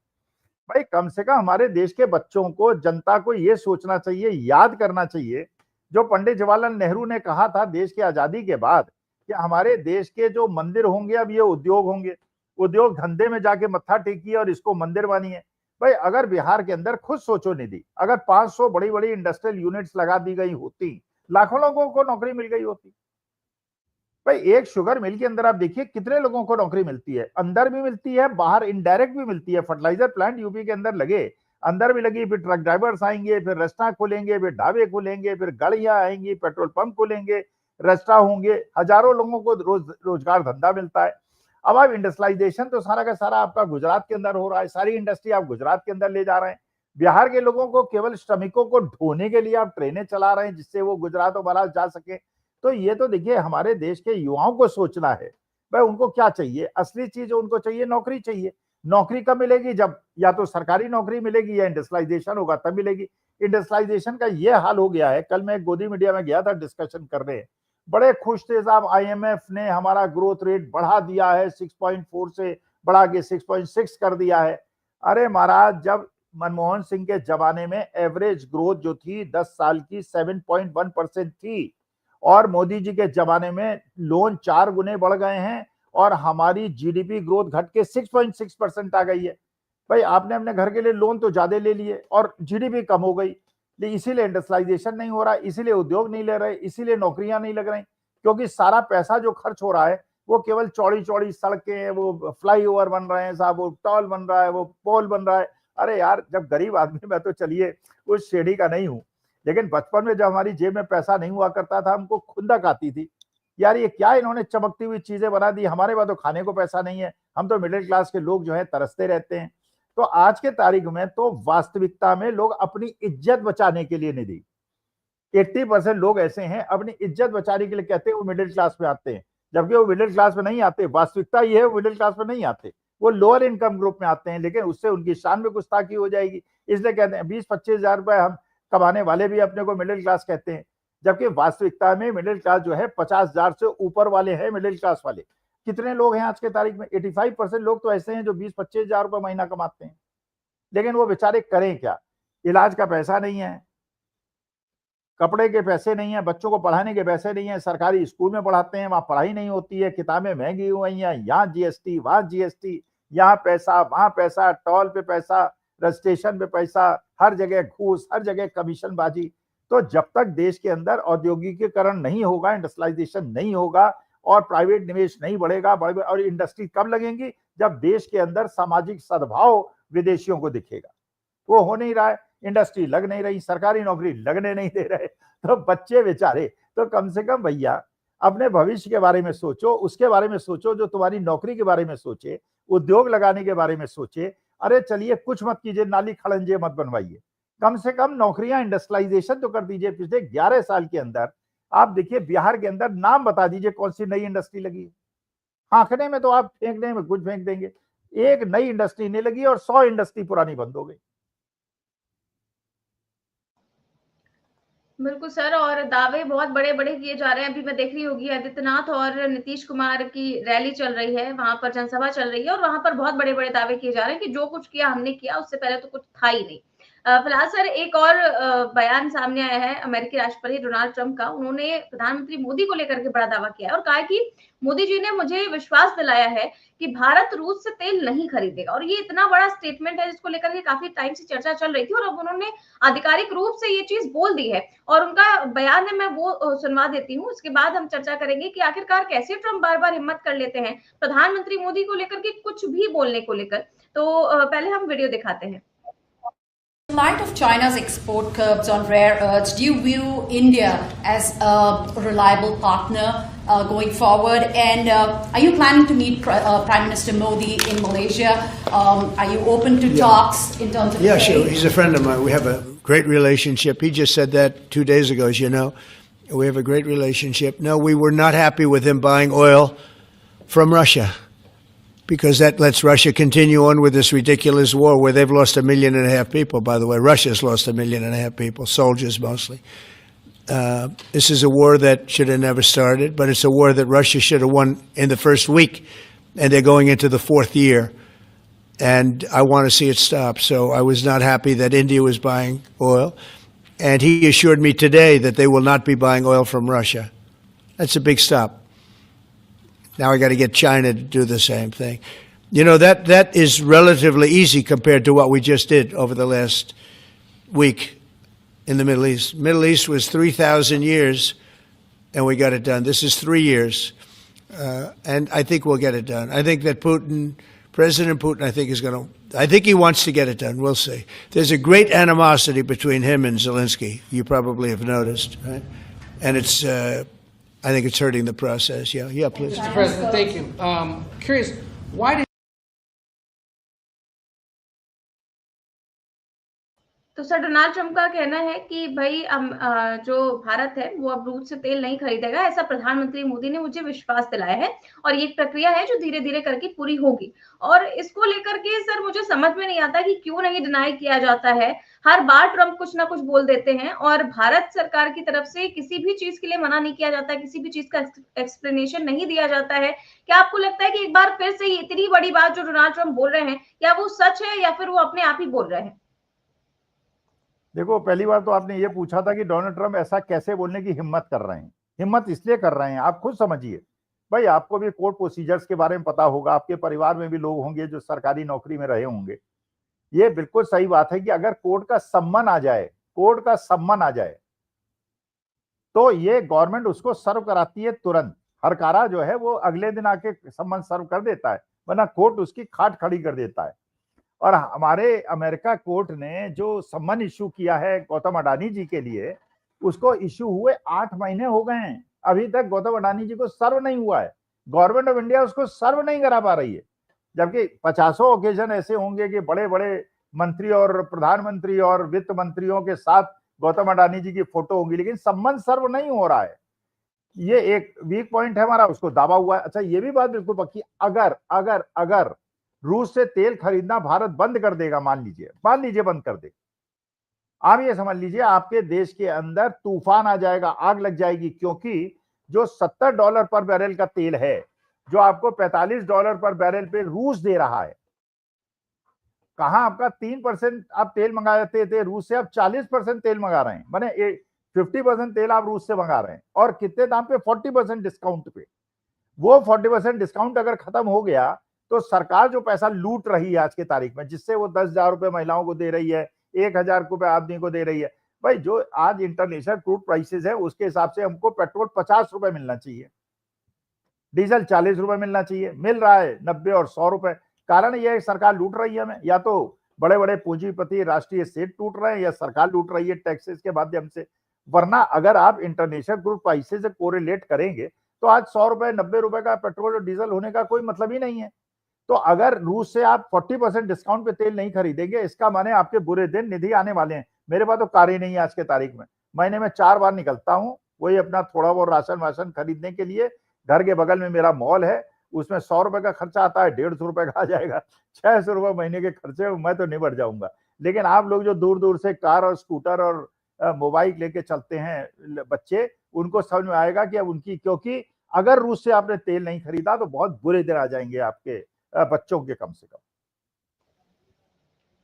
भाई कम से कम हमारे देश के बच्चों को, जनता को ये सोचना चाहिए, याद करना चाहिए जो पंडित जवाहरलाल नेहरू ने कहा था देश की आजादी के बाद कि हमारे देश के जो मंदिर होंगे अब ये उद्योग होंगे, उद्योग धंधे में जाके मत्था टेकिए और इसको मंदिर मानिए। भाई अगर बिहार के अंदर, खुद सोचो निधि, अगर 500 बड़ी बड़ी इंडस्ट्रियल यूनिट्स लगा दी गई होती, लाखों लोगों को नौकरी मिल गई होती। भाई एक शुगर मिल के अंदर आप देखिए कितने लोगों को नौकरी मिलती है, अंदर भी मिलती है, बाहर इनडायरेक्ट भी मिलती है। फर्टिलाइजर प्लांट यूपी के अंदर लगे, अंदर भी लगी, फिर ट्रक ड्राइवर्स आएंगे, फिर रेस्टोरेंट खोलेंगे, फिर ढाबे खोलेंगे, फिर गाड़ियां आएंगी, पेट्रोल पंप खोलेंगे, रेस्टोरेंट होंगे, हजारों लोगों को रोजगार धंधा मिलता है। अब आप इंडस्ट्रियलाइजेशन तो सारा का सारा आपका गुजरात के अंदर हो रहा है, सारी इंडस्ट्री आप गुजरात के अंदर ले जा रहे हैं। बिहार के लोगों को केवल श्रमिकों को ढोने के लिए आप ट्रेनें चला रहे हैं जिससे वो गुजरात और महाराष्ट्र जा सके। तो ये तो देखिए हमारे देश के युवाओं को सोचना है, भाई उनको क्या चाहिए, असली चीज उनको चाहिए, नौकरी चाहिए। नौकरी कब मिलेगी, जब या तो सरकारी नौकरी मिलेगी या इंडस्ट्रियलाइजेशन होगा तब मिलेगी। इंडस्ट्रियलाइजेशन का ये हाल हो गया है, कल मैं गोदी मीडिया में गया था डिस्कशन करने, बड़े खुश थे साहब, IMF ने हमारा ग्रोथ रेट बढ़ा दिया है, 6.4 से बढ़ा के 6.6 कर दिया है। अरे महाराज, जब मनमोहन सिंह के जमाने में एवरेज ग्रोथ जो थी 10 साल की 7.1% थी और मोदी जी के जमाने में लोन 4 गुने बढ़ गए हैं और हमारी GDP ग्रोथ घट के 6.6% आ गई है। भाई आपने अपने घर के लिए लोन तो ज्यादा ले लिए और GDP कम हो गई, इसीलिए इंडस्ट्रियलाइजेशन नहीं हो रहा, इसीलिए उद्योग नहीं ले रहे, इसीलिए नौकरियां नहीं लग रही, क्योंकि सारा पैसा जो खर्च हो रहा है वो केवल चौड़ी चौड़ी सड़कें, वो फ्लाईओवर बन रहे हैं साहब, वो टॉल बन रहा है, वो पोल बन रहा है। अरे यार, जब गरीब आदमी, मैं तो चलिए उस श्रेणी का नहीं हूं, लेकिन बचपन में जब हमारी जेब में पैसा नहीं हुआ करता था हमको खुंदक आती थी, यार ये क्या इन्होंने चमकती हुई चीजें बना दी, हमारे पास तो खाने को पैसा नहीं है, हम तो मिडिल क्लास के लोग जो है तरसते रहते हैं। तो आज के तारीख में तो वास्तविकता में लोग अपनी इज्जत बचाने के लिए नहीं दी, 80% लोग ऐसे हैं अपनी इज्जत बचाने के लिए कहते हैं वो मिडिल क्लास में आते हैं, जबकि वो मिडिल क्लास में नहीं आते। वास्तविकता ये है वो मिडिल क्लास में नहीं आते, वो लोअर इनकम ग्रुप में आते हैं, लेकिन उससे उनकी शान में गुस्ताखी हो जाएगी, इसलिए कहते हैं 20-25 हजार रुपए हम कमाने वाले भी अपने को मिडिल क्लास कहते हैं, जबकि वास्तविकता में मिडिल क्लास जो है 50,000 से ऊपर वाले हैं। मिडिल क्लास वाले कितने लोग हैं आज के तारीख में? 85% लोग तो ऐसे हैं जो 20-25 हजार रुपये महीना कमाते हैं, लेकिन वो बेचारे करें क्या? इलाज का पैसा नहीं है, कपड़े के पैसे नहीं है, बच्चों को पढ़ाने के पैसे नहीं है, सरकारी स्कूल में पढ़ाते हैं, वहां पढ़ाई नहीं होती है, किताबें महंगी हुई हैं, यहाँ जीएसटी, वहां जीएसटी, यहाँ पैसा, वहां पैसा, टोल पे पैसा, रजिस्ट्रेशन पे पैसा, हर जगह घूस, हर जगह कमीशनबाजी। तो जब तक देश के अंदर औद्योगिकीकरण नहीं होगा, इंडस्ट्रियलाइजेशन नहीं होगा और प्राइवेट निवेश नहीं बढ़ेगा, और इंडस्ट्री कब लगेंगी? जब देश के अंदर सामाजिक सद्भाव विदेशियों को दिखेगा। वो हो नहीं रहा है, इंडस्ट्री लग नहीं रही, सरकारी नौकरी लगने नहीं दे रहे, तो बच्चे बेचारे, तो कम से कम भैया अपने भविष्य के बारे में सोचो, उसके बारे में सोचो जो तुम्हारी नौकरी के बारे में सोचे, उद्योग लगाने के बारे में सोचे। अरे चलिए कुछ मत कीजिए, नाली खड़ंजे मत बनवाइए, कम से कम नौकरियां, इंडस्ट्रियलाइजेशन तो कर दीजिए। पिछले 11 साल के अंदर आप देखिए बिहार के अंदर नाम बता दीजिए कौन सी नई इंडस्ट्री लगी है। आंकड़े में तो आप फेंकने में कुछ फेंक देंगे, एक नई इंडस्ट्री नहीं लगी और 100 इंडस्ट्री पुरानी बंद हो गई। बिल्कुल सर, और दावे बहुत बड़े-बड़े किए जा रहे हैं। अभी मैं देख रही होगी आदित्यनाथ और नीतीश कुमार की रैली चल रही है, वहाँ पर जनसभा चल रही है और वहाँ पर बहुत बड़े-बड़े दावे किए जा रहे हैं कि जो कुछ किया हमने किया, उससे पहले तो कुछ था ही नहीं। फिलहाल सर एक और बयान सामने आया है अमेरिकी राष्ट्रपति डोनाल्ड ट्रंप का। उन्होंने प्रधानमंत्री मोदी को लेकर के बड़ा दावा किया है और कहा है कि मोदी जी ने मुझे विश्वास दिलाया है कि भारत रूस से तेल नहीं खरीदेगा। और ये इतना बड़ा स्टेटमेंट है जिसको लेकर के काफी टाइम से चर्चा चल रही थी और अब उन्होंने आधिकारिक रूप से ये चीज बोल दी है और उनका बयान है, मैं वो सुनवा देती हूँ। उसके बाद हम चर्चा करेंगे कि आखिरकार कैसे ट्रंप बार बार हिम्मत कर लेते हैं प्रधानमंत्री मोदी को लेकर के कुछ भी बोलने को लेकर। तो पहले हम वीडियो दिखाते हैं। In light of China's export curbs on rare earths, do you view India as a reliable partner going forward? And are you planning to meet Prime Minister Modi in Malaysia? Are you open to talks in terms of Yeah, trade? sure. He's a friend of mine. We have a great relationship. He just said that 2 days ago, as you know. We have a great relationship. No, we were not happy with him buying oil from Russia, because that lets Russia continue on with this ridiculous war where they've lost 1.5 million people, by the way. Russia's lost 1.5 million people, soldiers mostly. This is a war that should have never started, but it's a war that Russia should have won in the first week, and they're going into the 4th year. And I want to see it stop. So I was not happy that India was buying oil. And he assured me today that they will not be buying oil from Russia. That's a big stop. Now I got to get China to do the same thing. You know, that is relatively easy compared to what we just did over the last week in the Middle East. Middle East was 3,000 years, and we got it done. This is 3 years, and I think we'll get it done. I think that President Putin, I think he wants to get it done. We'll see. There's a great animosity between him and Zelensky. You probably have noticed, right? And it's, I think it's hurting the process. Yeah, please. Mr. President, thank you. Curious, why did तो sir Donald Trump का कहना है कि भाई जो भारत है वो अब रूस से तेल नहीं खरीदेगा, ऐसा प्रधानमंत्री मोदी ने मुझे विश्वास दिलाया है और ये एक प्रक्रिया है जो धीरे धीरे करके पूरी होगी। और इसको लेकर के सर मुझे समझ में नहीं आता कि क्यों नहीं डिनाई किया जाता है। हर बार ट्रंप कुछ ना कुछ बोल देते हैं और भारत सरकार की तरफ से किसी भी चीज के लिए मना नहीं किया जाता है, किसी भी चीज का एक्सप्लेनेशन नहीं दिया जाता है। क्या आपको लगता है कि एक बार फिर से इतनी बड़ी बात जो डोनाल्ड ट्रंप बोल रहे हैं, क्या वो सच है या फिर वो अपने आप ही बोल रहे हैं? देखो, पहली बार तो आपने ये पूछा था कि डोनाल्ड ट्रंप ऐसा कैसे बोलने की हिम्मत कर रहे हैं। हिम्मत इसलिए कर रहे हैं, आप खुद समझिए भाई। आपको भी कोर्ट प्रोसीजर्स के बारे में पता होगा, आपके परिवार में भी लोग होंगे जो सरकारी नौकरी में रहे होंगे। ये बिल्कुल सही बात है कि अगर कोर्ट का सम्मन आ जाए तो ये गवर्नमेंट उसको सर्व कराती है तुरंत। हरकारा जो है वो अगले दिन आके सम्मन सर्व कर देता है, वरना कोर्ट उसकी खाट खड़ी कर देता है। और हमारे अमेरिका कोर्ट ने जो सम्मन इश्यू किया है गौतम अडानी जी के लिए, उसको इश्यू हुए 8 महीने हो गए हैं, अभी तक गौतम अडानी जी को सर्व नहीं हुआ है। गवर्नमेंट ऑफ इंडिया उसको सर्व नहीं करा पा रही है, जबकि 50 ओकेजन ऐसे होंगे कि बड़े बड़े मंत्री और प्रधानमंत्री और वित्त मंत्रियों के साथ गौतम अडानी जी की फोटो होगी, लेकिन सम्मन सर्व नहीं हो रहा है। ये एक वीक पॉइंट है हमारा, उसको दावा हुआ है। अच्छा, ये भी बात बिल्कुल पक्की, अगर रूस से तेल खरीदना भारत बंद कर देगा, मान लीजिए बंद कर दे, आप ये समझ लीजिए आपके देश के अंदर तूफान आ जाएगा, आग लग जाएगी, क्योंकि जो $70 पर बैरल का तेल है, जो आपको $45 पर बैरल पे रूस दे रहा है, कहां आपका 3% आप तेल मंगाते थे रूस से, अब 40% तेल मंगा रहे हैं, माने 50% तेल आप रूस से मंगा रहे हैं, और कितने दाम पे? 40% डिस्काउंट पे। वो 40% डिस्काउंट अगर खत्म हो गया तो सरकार जो पैसा लूट रही है आज की तारीख में, जिससे वो 10,000 रुपए महिलाओं को दे रही है, 1,000 रुपए आदमी को दे रही है, भाई जो आज इंटरनेशनल क्रूड प्राइसेस है उसके हिसाब से हमको पेट्रोल 50 रुपए मिलना चाहिए, डीजल 40 रुपए मिलना चाहिए, मिल रहा है 90 और 100 रुपए। कारण यह है सरकार लूट रही है हमें, या तो बड़े बड़े पूंजीपति राष्ट्रीय सेठ लूट रहे हैं या सरकार लूट रही है टैक्सेस के माध्यम से। वरना अगर आप इंटरनेशनल क्रूड प्राइसेस से कोरिलेट करेंगे तो आज 100 रुपए 90 रुपए का पेट्रोल और डीजल होने का कोई मतलब ही नहीं है। तो अगर रूस से आप 40% डिस्काउंट पे तेल नहीं खरीदेंगे, इसका माने आपके बुरे दिन निधि आने वाले हैं। मेरे पास तो कार ही नहीं है आज के तारीख में, महीने में 4 बार निकलता हूँ, वही अपना थोड़ा बहुत राशन वाशन खरीदने के लिए। घर के बगल में मेरा मॉल है, उसमें 100 रुपए का खर्चा आता है, 150 रुपए का आ जाएगा, 600 रुपए महीने के खर्चे, मैं तो निबट जाऊंगा। लेकिन आप लोग जो दूर दूर से कार और स्कूटर और मोबाइल लेके चलते हैं बच्चे, उनको समझ में आएगा कि अब उनकी, क्योंकि अगर रूस से आपने तेल नहीं खरीदा तो बहुत बुरे दिन आ जाएंगे आपके बच्चों के, कम से कम।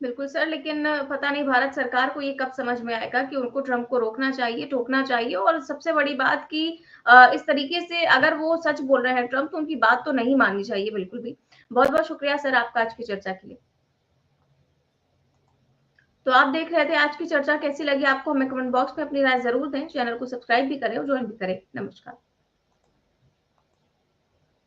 बिल्कुल सर, लेकिन पता नहीं भारत सरकार को ये कब समझ में आएगा कि उनको ट्रंप को रोकना चाहिए, टोकना चाहिए। और सबसे बड़ी बात कि इस तरीके से अगर वो सच बोल रहे हैं ट्रंप, तो उनकी बात तो नहीं माननी चाहिए बिल्कुल भी। बहुत-बहुत शुक्रिया सर आपका आज की चर्चा के लिए। तो आप देख रहे थे आज की चर्चा, कैसी लगी आपको? हमें कमेंट बॉक्स में अपनी राय ज़रूर दें। चैनल को सब्सक्राइब भी करें और ज्वाइन भी करें। नमस्कार।